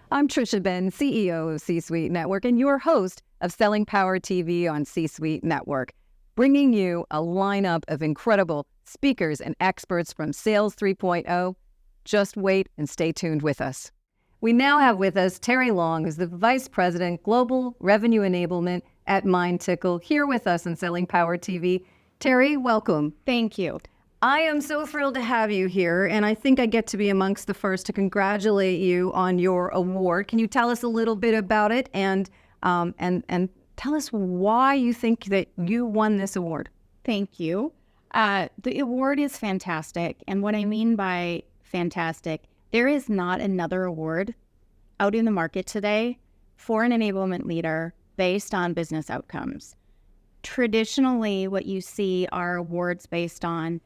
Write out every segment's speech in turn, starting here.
I'm Tricia Benn, CEO of C-Suite Network and your host of Selling Power TV on C-Suite Network, bringing you a lineup of incredible speakers and experts from Sales 3.0. Just wait and stay tuned with us. We now have with us Teri Long, who's the Vice President, Global Revenue Enablement at MindTickle, here with us on Selling Power TV. Teri, welcome. Thank you. I am so thrilled to have you here, and I think I get to be amongst the first to congratulate you on your award. Can you tell us a little bit about it and tell us why you think that you won this award? Thank you. The award is fantastic, and what I mean by fantastic, there is not another award out in the market today for an enablement leader based on business outcomes. Traditionally, what you see are awards based on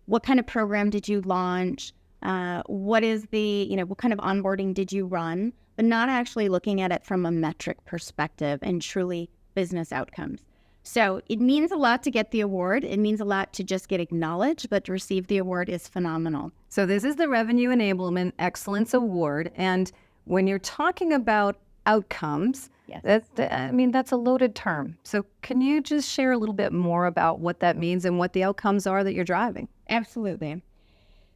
what kind of program did you launch? What kind of onboarding did you run? But not actually looking at it from a metric perspective and truly business outcomes. So it means a lot to get the award. It means a lot to just get acknowledged, but to receive the award is phenomenal. So this is the Revenue Enablement Excellence Award. And when you're talking about outcomes, yes. That's a loaded term. So can you just share a little bit more about what that means and what the outcomes are that you're driving? Absolutely.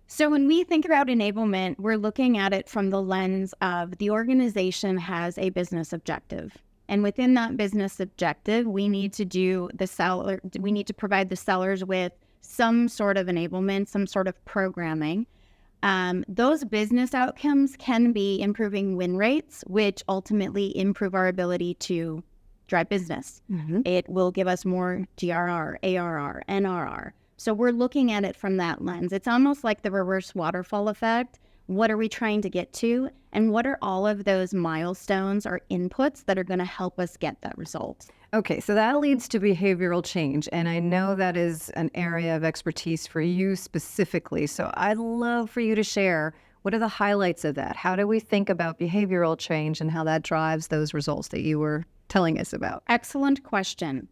So when we think about enablement, we're looking at it from the lens of the organization has a business objective. And within that business objective, we need to provide the sellers with some sort of enablement, some sort of programming. Those business outcomes can be improving win rates, which ultimately improve our ability to drive business. Mm-hmm. It will give us more GRR, ARR, NRR. So we're looking at it from that lens. It's almost like the reverse waterfall effect. What are we trying to get to? And what are all of those milestones or inputs that are going to help us get that result? Okay, so that leads to behavioral change. And I know that is an area of expertise for you specifically. So I'd love for you to share, what are the highlights of that? How do we think about behavioral change and how that drives those results that you were telling us about? Excellent question.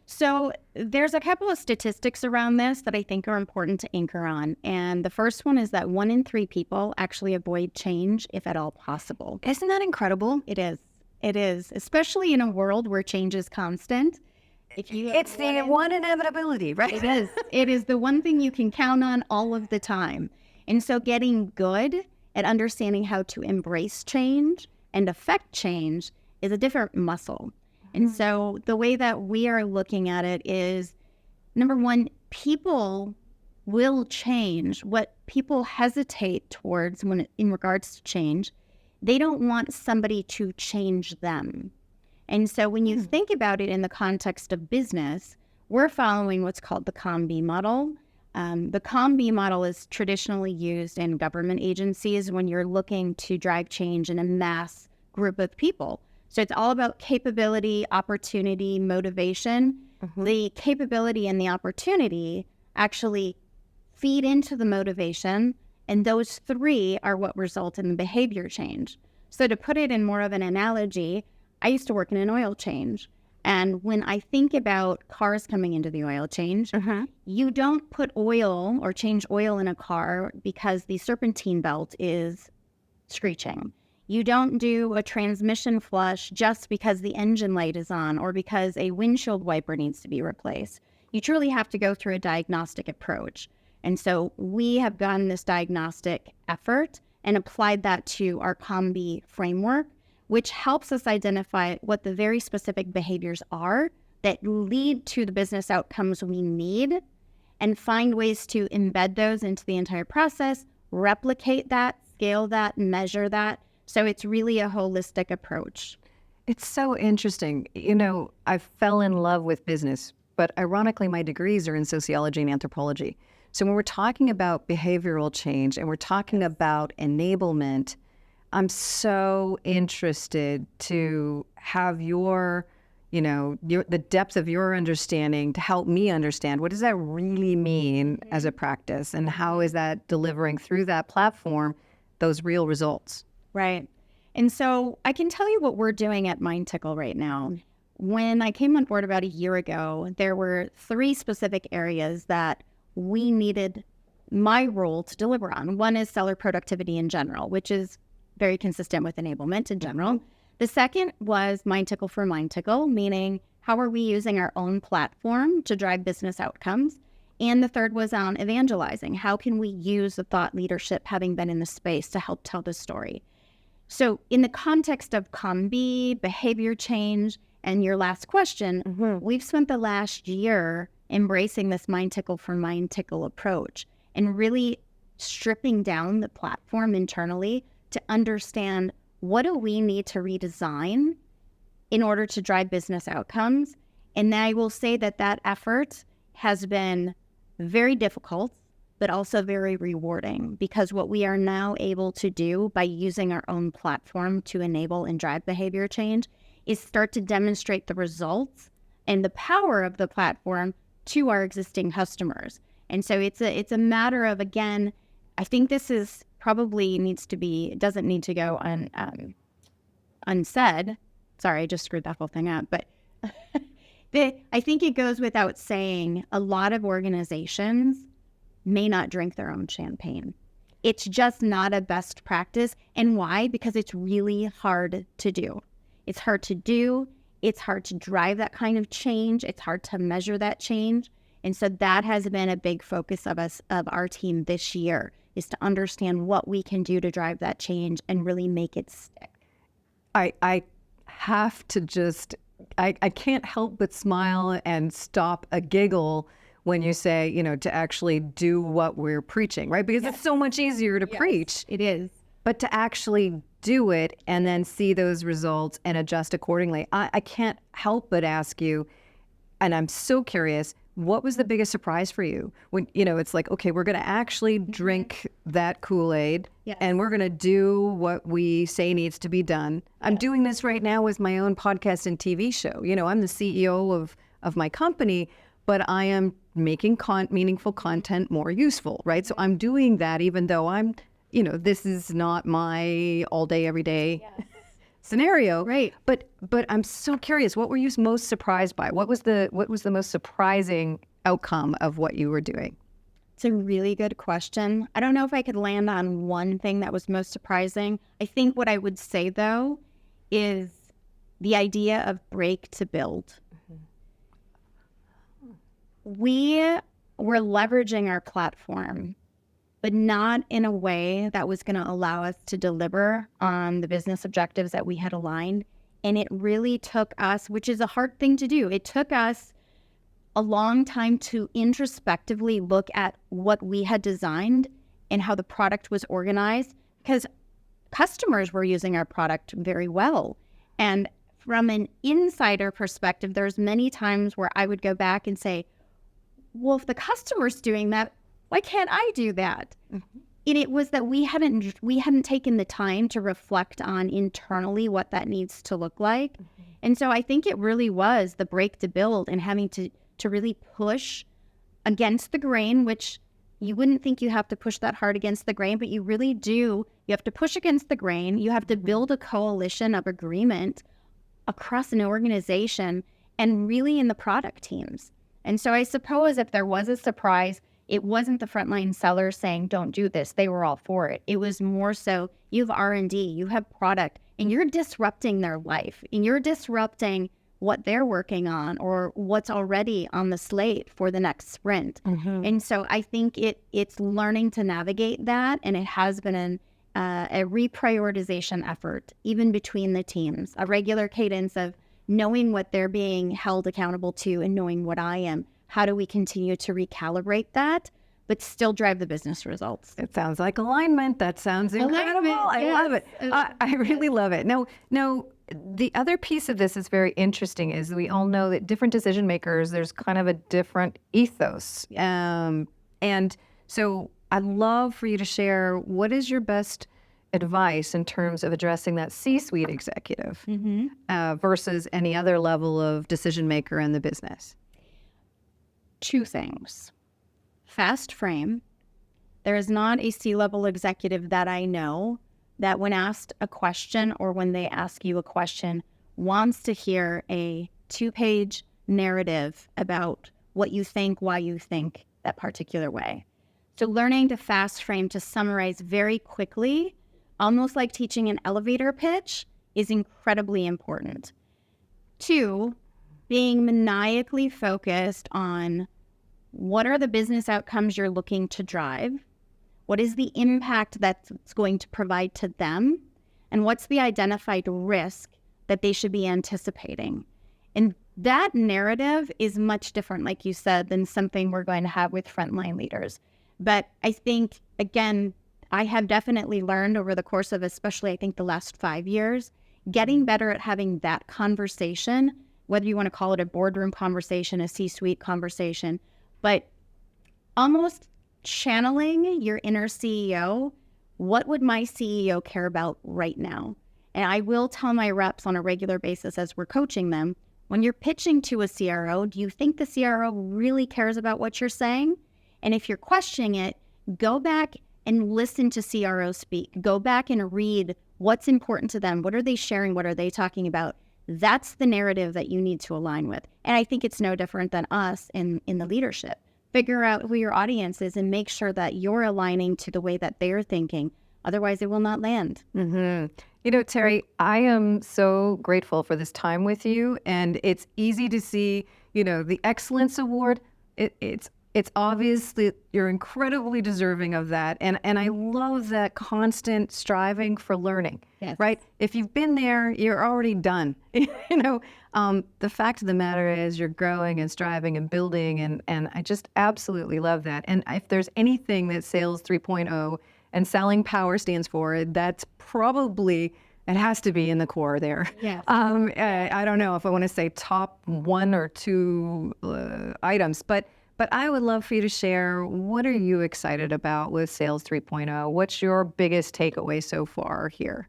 So there's a couple of statistics around this that I think are important to anchor on. And the first one is that 1 in 3 people actually avoid change if at all possible. Isn't that incredible? It is. It is, especially in a world where change is constant. It's the one inevitability, right? It is. It is the one thing you can count on all of the time. And so getting good at understanding how to embrace change and affect change is a different muscle. And so the way that we are looking at it is, number one, people will change. What people hesitate towards in regards to change, they don't want somebody to change them. And so when you think about it in the context of business, we're following what's called the COM-B model. The COM-B model is traditionally used in government agencies when you're looking to drive change in a mass group of people. So it's all about capability, opportunity, motivation. Mm-hmm. The capability and the opportunity actually feed into the motivation, and those 3 are what result in the behavior change. So to put it in more of an analogy, I used to work in an oil change. And when I think about cars coming into the oil change, you don't put oil or change oil in a car because the serpentine belt is screeching. You don't do a transmission flush just because the engine light is on or because a windshield wiper needs to be replaced. You truly have to go through a diagnostic approach. And so we have done this diagnostic effort and applied that to our COM-B framework, which helps us identify what the very specific behaviors are that lead to the business outcomes we need and find ways to embed those into the entire process, replicate that, scale that, measure that. So it's really a holistic approach. It's so interesting. I fell in love with business, but ironically, my degrees are in sociology and anthropology. So when we're talking about behavioral change and we're talking about enablement, I'm so interested to have the depth of your understanding to help me understand what does that really mean as a practice and how is that delivering through that platform those real results. Right. And so I can tell you what we're doing at MindTickle right now. When I came on board about a year ago, there were 3 specific areas that we needed my role to deliver on. One is seller productivity in general, which is very consistent with enablement in general. The second was Mind Tickle for Mind Tickle, meaning how are we using our own platform to drive business outcomes? And the third was on evangelizing. How can we use the thought leadership, having been in the space, to help tell the story? So in the context of COM-B, behavior change, and your last question, we've spent the last year embracing this Mind Tickle for Mind Tickle approach and really stripping down the platform internally to understand what do we need to redesign in order to drive business outcomes. And I will say that that effort has been very difficult, but also very rewarding, because what we are now able to do by using our own platform to enable and drive behavior change is start to demonstrate the results and the power of the platform to our existing customers. And so it's a matter of, again, I think this is probably doesn't need to go unsaid. Sorry, I just screwed that whole thing up. But I think it goes without saying, a lot of organizations may not drink their own champagne. It's just not a best practice. And why? Because it's really hard to do. It's hard to do. It's hard to drive that kind of change. It's hard to measure that change. And so that has been a big focus of our team this year, is to understand what we can do to drive that change and really make it stick. I have to just, I can't help but smile and stop a giggle when you say, to actually do what we're preaching, right? Because it's so much easier to preach. It is. But to actually do it and then see those results and adjust accordingly. I can't help but ask you, and I'm so curious, what was the biggest surprise for you? When, it's like, okay, we're going to actually drink that Kool-Aid and we're going to do what we say needs to be done. I'm doing this right now with my own podcast and TV show. I'm the CEO of my company, but I am making meaningful content more useful, right? So I'm doing that even though I'm, this is not my all day, every day scenario. Right. But I'm so curious, what were you most surprised by? What was the most surprising outcome of what you were doing? It's a really good question. I don't know if I could land on one thing that was most surprising. I think what I would say, though, is the idea of break to build. We were leveraging our platform, but not in a way that was going to allow us to deliver on the business objectives that we had aligned. And it really took us, which is a hard thing to do, it took us a long time to introspectively look at what we had designed and how the product was organized, because customers were using our product very well. And from an insider perspective, there's many times where I would go back and say, well, if the customer's doing that, why can't I do that? Mm-hmm. And it was that we hadn't taken the time to reflect on internally what that needs to look like. Mm-hmm. And so I think it really was the break to build and having to really push against the grain, which you wouldn't think you have to push that hard against the grain, but you really do. You have to push against the grain. You have to build a coalition of agreement across an organization and really in the product teams. And so I suppose if there was a surprise, it wasn't the frontline sellers saying, don't do this. They were all for it. It was more so, you have R&D, you have product, and you're disrupting their life, and you're disrupting what they're working on or what's already on the slate for the next sprint. Mm-hmm. And so I think it's learning to navigate that, and it has been a reprioritization effort, even between the teams, a regular cadence of knowing what they're being held accountable to and knowing what I am. How do we continue to recalibrate that, but still drive the business results? It sounds like alignment. That sounds incredible. I love it. I really love it. Now, the other piece of this is very interesting is we all know that different decision makers, there's kind of a different ethos. And so I'd love for you to share, what is your best advice in terms of addressing that C-suite executive versus any other level of decision maker in the business? Two things. Fast frame. There is not a C-level executive that I know that when asked a question or when they ask you a question wants to hear a 2-page narrative about what you think, why you think that particular way. So learning to fast frame, to summarize very quickly almost like teaching an elevator pitch, is incredibly important. 2, being maniacally focused on what are the business outcomes you're looking to drive, what is the impact that's going to provide to them, and what's the identified risk that they should be anticipating. And that narrative is much different, like you said, than something we're going to have with frontline leaders. But I think, again, I have definitely learned over the course of, especially I think the last 5 years, getting better at having that conversation, whether you want to call it a boardroom conversation, a C-suite conversation, but almost channeling your inner CEO. What would my CEO care about right now? And I will tell my reps on a regular basis as we're coaching them, when you're pitching to a CRO, do you think the CRO really cares about what you're saying? And if you're questioning it, go back and listen to CRO speak. Go back and read what's important to them. What are they sharing? What are they talking about? That's the narrative that you need to align with. And I think it's no different than us in the leadership. Figure out who your audience is and make sure that you're aligning to the way that they're thinking. Otherwise, it will not land. Mm-hmm. You know, Teri, I am so grateful for this time with you. And it's easy to see, you know, the Excellence Award. It's obvious that you're incredibly deserving of that. And I love that constant striving for learning, Yes. right? If you've been there, you're already done. You know, the fact of the matter is you're growing and striving and building. And I just absolutely love that. And if there's anything that Sales 3.0 and Selling Power stands for, that's probably, it has to be in the core there. Yes. I don't know if I want to say top 1 or 2 items, but I would love for you to share, what are you excited about with Sales 3.0? What's your biggest takeaway so far here?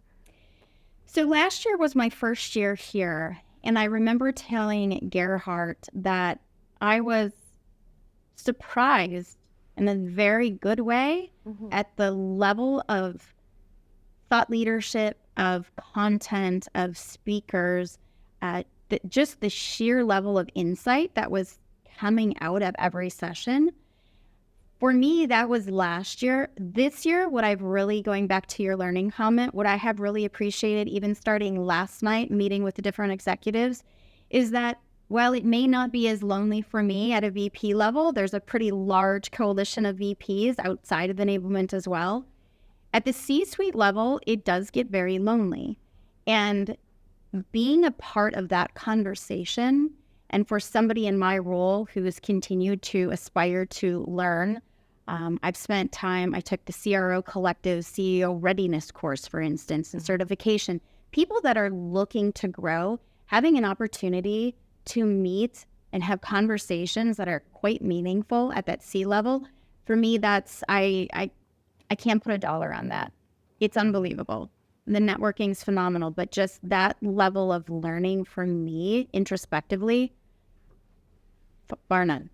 So last year was my first year here, and I remember telling Gerhardt that I was surprised in a very good way at the level of thought leadership, of content, of speakers, just the sheer level of insight that was coming out of every session. For me, that was last year. This year, what I've really, going back to your learning comment, what I have really appreciated, even starting last night, meeting with the different executives, is that while it may not be as lonely for me at a VP level, there's a pretty large coalition of VPs outside of enablement as well. At the C-suite level, it does get very lonely. And being a part of that conversation, and for somebody in my role who has continued to aspire to learn, I've spent time, I took the CRO Collective CEO Readiness course, for instance, and certification. People that are looking to grow, having an opportunity to meet and have conversations that are quite meaningful at that C level, for me, that's, I can't put a dollar on that. It's unbelievable. The networking's phenomenal, but just that level of learning for me introspectively, bar none.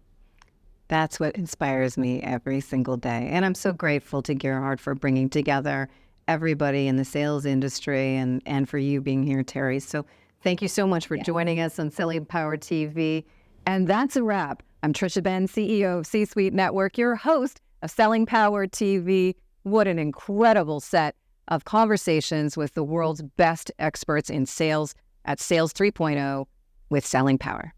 That's what inspires me every single day. And I'm so grateful to Gerhard for bringing together everybody in the sales industry and for you being here, Teri. So thank you so much for joining us on Selling Power TV. And that's a wrap. I'm Tricia Benn, CEO of C-Suite Network, your host of Selling Power TV. What an incredible set of conversations with the world's best experts in sales at Sales 3.0 with Selling Power.